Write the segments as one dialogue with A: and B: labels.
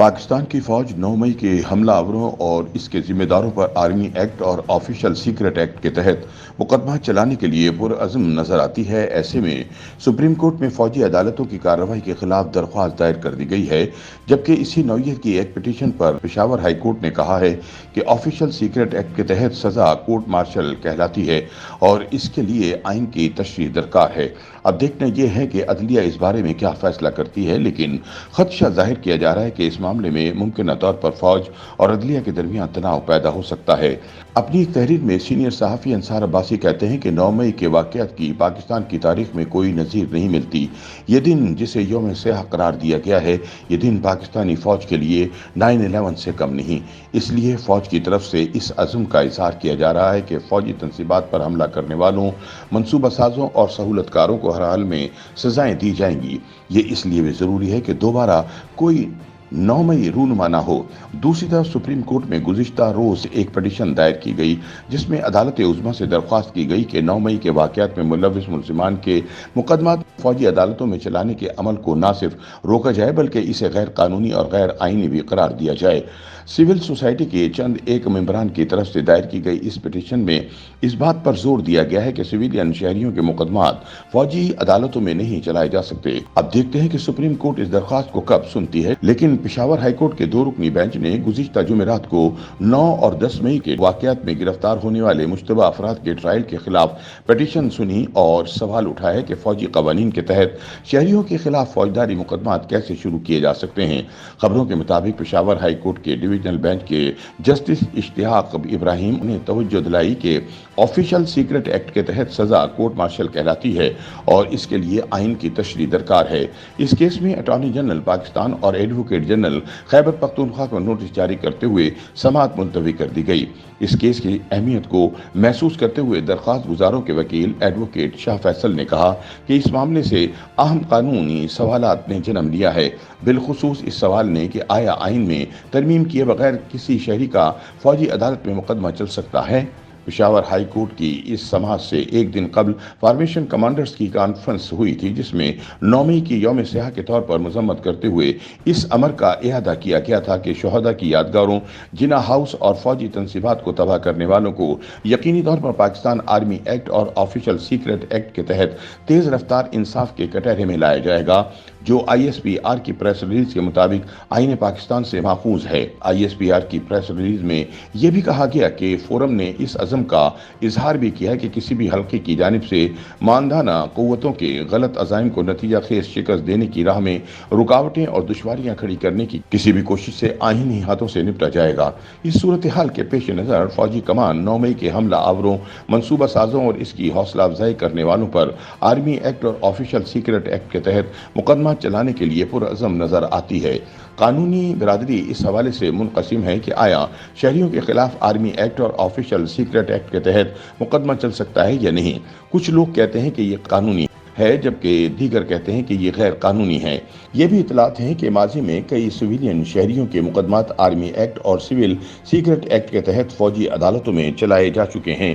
A: पाकिस्तान की फौज 9 मई के हमला आवरों और इसके जिम्मेदारों पर आर्मी एक्ट और ऑफिशियल सीक्रेट एक्ट के तहत मुकदमा चलाने के लिए पुरअज़्म नजर आती है। ऐसे में सुप्रीम कोर्ट में फौजी अदालतों की कार्रवाई के खिलाफ दरख्वास्त दायर कर दी गई है, जबकि इसी नौयत की एक पिटीशन पर पेशावर हाई कोर्ट ने कहा है कि ऑफिशियल सीक्रेट एक्ट के तहत सजा कोर्ट मार्शल कहलाती है और इसके लिए आइन की तशरीह दरकार है। अब देखना यह है कि अदलिया इस बारे में क्या फैसला करती है, लेकिन खदशा जाहिर किया जा रहा है कि इस मामले में मुमकिन तौर पर फौज और अदलिया के दरमियान तनाव पैदा हो सकता है। अपनी एक तहरीर में सीनियर सहाफ़ी अंसार अब्बासी कहते हैं कि 9 मई के वाक़यात की पाकिस्तान की तारीख में कोई नज़ीर नहीं मिलती। ये दिन जिसे यौम स्याह करार दिया गया है, ये दिन पाकिस्तानी फौज के लिए 9/11 से कम नहीं। इसलिए फौज की तरफ से इस अज़्म का इज़हार किया जा रहा है कि फौजी तंसीबात पर हमला करने वालों, मनसूबा साजों और सहूलतकारों को हर हाल में सजाएं दी जाएंगी। ये इसलिए भी ज़रूरी है कि दोबारा कोई 9 मई रूनुमा ना हो। दूसरी तरफ सुप्रीम कोर्ट में गुज़िश्ता रोज एक पिटीशन दायर की गई, जिसमें अदालत उज़्मा से दरख्वास्त की गई कि 9 मई के वाक़यात में मुलव्विस मुल्ज़िमान के मुकदमा फौजी अदालतों में चलाने के अमल को न सिर्फ रोका जाए बल्कि इसे गैर कानूनी और गैर आईनी भी करार दिया जाए। सिविल सोसाइटी के चंद एक मेंबरान की तरफ से दायर की गई इस पिटीशन में इस बात पर जोर दिया गया है कि सिविलियन शहरियों के मुकदमात फौजी अदालतों में नहीं चलाए जा सकते। अब देखते हैं कि सुप्रीम कोर्ट इस दरख्वास्त को कब सुनती है, लेकिन पेशावर हाई कोर्ट के 2 रुकनी बेंच ने गुज़िश्ता जुमेरात को 9 और 10 मई के वाक़यात में गिरफ्तार होने वाले मुश्तबा अफराद के ट्रायल के खिलाफ पिटीशन सुनी और सवाल उठाया कि फौजी कवानीन के तहत शहरियों के खिलाफ फौजदारी मुकदमात कैसे शुरू किए जा सकते हैं। खबरों के मुताबिक पेशावर हाई कोर्ट के डिवीजनल बेंच के जस्टिस इश्तियाक इब्राहिम ने तवज्जो दिलाई कि ऑफिशियल सीक्रेट एक्ट के तहत सजा कोर्ट मार्शल कहलाती है और इसके लिए आइन की तशरीह दरकार है। इस केस में अटॉर्नी जनरल पाकिस्तान और एडवोकेट जनरल खैबर पख्तूनख्वा को नोटिस जारी करते हुए समाअत मुलतवी कर दी गई। इस केस की अहमियत को महसूस करते हुए दरख्वास्त गुजारों के वकील एडवोकेट शाह फैसल ने कहा कि इस मामले से अहम कानूनी सवालात ने जन्म लिया है। बिलखुसूस इस सवाल ने कि आया आइन में तरमीम किए बगैर किसी शहरी का फौजी अदालत में मुकदमा चल सकता है। पेशावर हाई कोर्ट की इस समाअत से एक दिन कबल फार्मेशन कमांडर्स की कॉन्फ्रेंस हुई थी, जिसमें 9 मई की यौम स्याह के तौर पर मजम्मत करते हुए इस अमर का इहादा किया गया था कि शोहदा की यादगारों, जिना हाउस और फौजी तंसीबात को तबाह करने वालों को यकीनी तौर पर पाकिस्तान आर्मी एक्ट और ऑफिशियल सीक्रेट एक्ट के तहत तेज रफ्तार इंसाफ के कटहरे में लाया जाएगा, जो ISPR की प्रेस रिलीज के मुताबिक आईन पाकिस्तान से माखूज है। ISPR की प्रेस रिलीज में यह भी कहा गया कि फोरम ने इस अज़म का इजहार भी किया कि किसी भी हल्के की जानिब से मानदाना कुव्वतों के गलत अज़ाइम को नतीजा खेज शिकस्त देने की राह में रुकावटें और दुश्वारियां खड़ी करने की किसी भी कोशिश से आईनी हाथों से निपटा जाएगा। इस सूरत हाल के पेश नज़र फौजी कमान 9 मई के हमला आवरों, मनसूबा साजों और इसकी हौसला अफजाई करने वालों पर आर्मी एक्ट और ऑफिशियल सीक्रेट एक्ट के तहत मुकदमा चलाने के लिए पुरअज़्म नजर आती है। कानूनी बिरादरी इस हवाले से मुनक़सिम है कि आया शहरियों के खिलाफ आर्मी एक्ट और ऑफिशियल सीक्रेट एक्ट के तहत मुकदमा चल सकता है या नहीं। कुछ लोग कहते हैं कि ये कानूनी है, जबकि दीगर कहते हैं कि ये गैर कानूनी है। ये भी इतलात हैं कि माजी में कई सिविलियन शहरियों के मुकदमात आर्मी एक्ट और सिविल सीक्रेट एक्ट के तहत फौजी अदालतों में चलाए जा चुके हैं।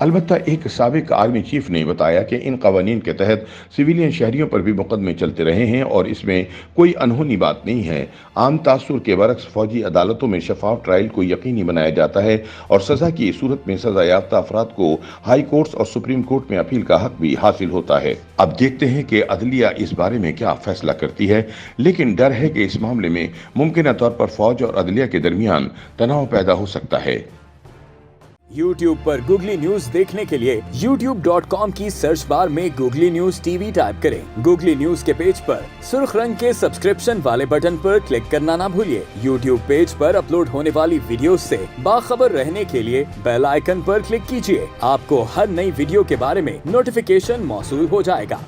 A: अलबत्ता एक साबिक आर्मी चीफ ने बताया कि इन कवानीन के तहत सिविलियन शहरियों पर भी मुकदमे चलते रहे हैं और इसमें कोई अनहोनी बात नहीं है। आम तासुर के बरक्स फौजी अदालतों में शफाफ ट्रायल को यकीनी बनाया जाता है और सजा की सूरत में सजा याफ्ता अफराद को हाई कोर्ट्स और सुप्रीम कोर्ट में अपील का हक भी हासिल होता है। अब देखते हैं कि अदलिया इस बारे में क्या फैसला करती है, लेकिन डर है कि इस मामले में मुमकिन तौर पर फौज और अदलिया के दरमियान तनाव पैदा हो सकता है।
B: YouTube पर गूगली न्यूज देखने के लिए youtube.com की सर्च बार में गूगली न्यूज TV टाइप करें। गूगली न्यूज के पेज पर सुर्ख रंग के सब्सक्रिप्शन वाले बटन पर क्लिक करना ना भूलिए। YouTube पेज पर अपलोड होने वाली वीडियोस से बाखबर रहने के लिए बेल आइकन पर क्लिक कीजिए। आपको हर नई वीडियो के बारे में नोटिफिकेशन मौसूल हो जाएगा।